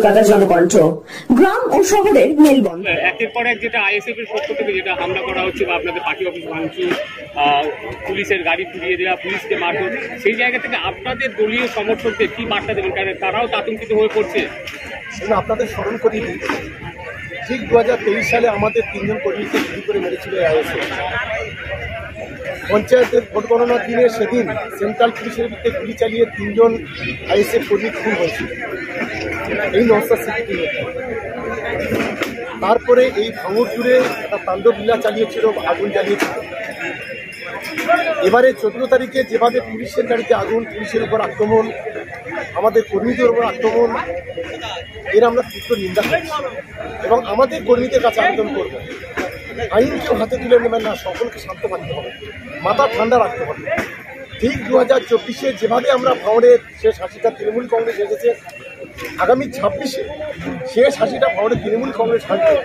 কলকাতা জনকণ্ঠ। গ্রাম ও শহরের মেলবন্ধন। একের পর এক যেটা আইএসএফ এর পক্ষ থেকে যেটা হামলা করা হচ্ছে বা আপনাদের পার্টি অফিস ভাঙচুর, পুলিশের গাড়ি পুড়িয়ে দেওয়া, পুলিশকে মারধর, সেই জায়গা থেকে আপনাদের দলীয় সমর্থকদের কি বার্তা দেবেন? কারণ তারাও আতঙ্কিত হয়ে পড়ছে। আপনাদের স্মরণ করিয়ে দিই, ঠিক 2023 সালে আমাদের 3 জন কর্মীকে গুলি করে মেরেছিল আইএসএফ। পঞ্চায়েতের ভোট গণনার দিনে সেদিন সেন্ট্রাল পুলিশের বিরুদ্ধে গুলি চালিয়ে 3 জন আইএসএফ কর্মী খুন হয়েছিল। এই নওশাদ সিদ্দিকী। তারপরে এই ভাঙড় জুড়ে একটা তাণ্ডব লীলা চালিয়েছিল, আগুন জ্বালিয়েছিল। এবারে 14 তারিখে যেভাবে পুলিশের গাড়িতে আগুন, পুলিশের উপর আক্রমণ, আমাদের কর্মীদের উপর আক্রমণ, এর আমরা তীব্র নিন্দা করছি এবং আমাদের কর্মীদের কাছে আবেদন করব, আইনকেও হাতে তুলে নেবেন না, সকলকে শান্ত থাকতে হবে, মাথা ঠান্ডা রাখতে হবে। ঠিক 2024-এ যেভাবে আমরা ভাঙড়ের শেষ হাসিটা তৃণমূল কংগ্রেস এসেছে, আগামী 26-এ শেষ হাসিটা ভাঙড়ের তৃণমূল কংগ্রেস হাসবে।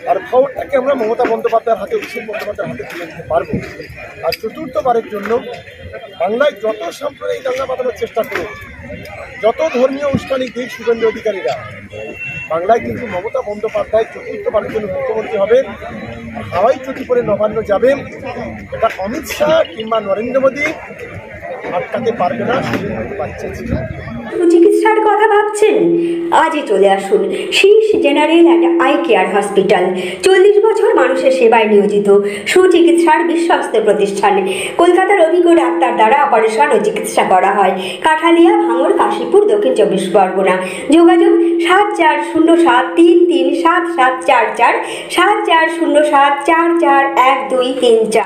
আর ভাঙড়টাকে আমরা মমতা বন্দ্যোপাধ্যায়ের হাতে, অভিষেক বন্দ্যোপাধ্যায়ের হাতে তুলে দিতে পারবো। আর চতুর্থবারের জন্য বাংলায় যত সাম্প্রদায়িক দাঙ্গা বাঁধানোর চেষ্টা করুন, যত ধর্মীয় অনুষ্ঠানিক দিক শুভেন্দু অধিকারীরা, বাংলায় কিন্তু মমতা বন্দ্যোপাধ্যায় চতুর্থবারের জন্য মুখ্যমন্ত্রী হবেন। হাওয়াই চটি করে নবান্ন যাবেন, এটা অমিত শাহ কিংবা নরেন্দ্র মোদী আটকাতে পারবে না। চিকিৎসার কথা ভাবছেন? আজই চলে আসুন শীষ general and eye care hospital. 40 বছর মানুষের সেবায় নিয়োজিত সুচিকিৎসার বিশ্বস্ত প্রতিষ্ঠান। কলকাতার অভিজ্ঞ ডাক্তার দ্বারা অপারেশন ও চিকিৎসা করা হয়। কাঠালিয়া, ভাঙড়, কাশীপুর, দক্ষিণ 24 পরগনা। যোগাযোগ 7407337744, 7407441234।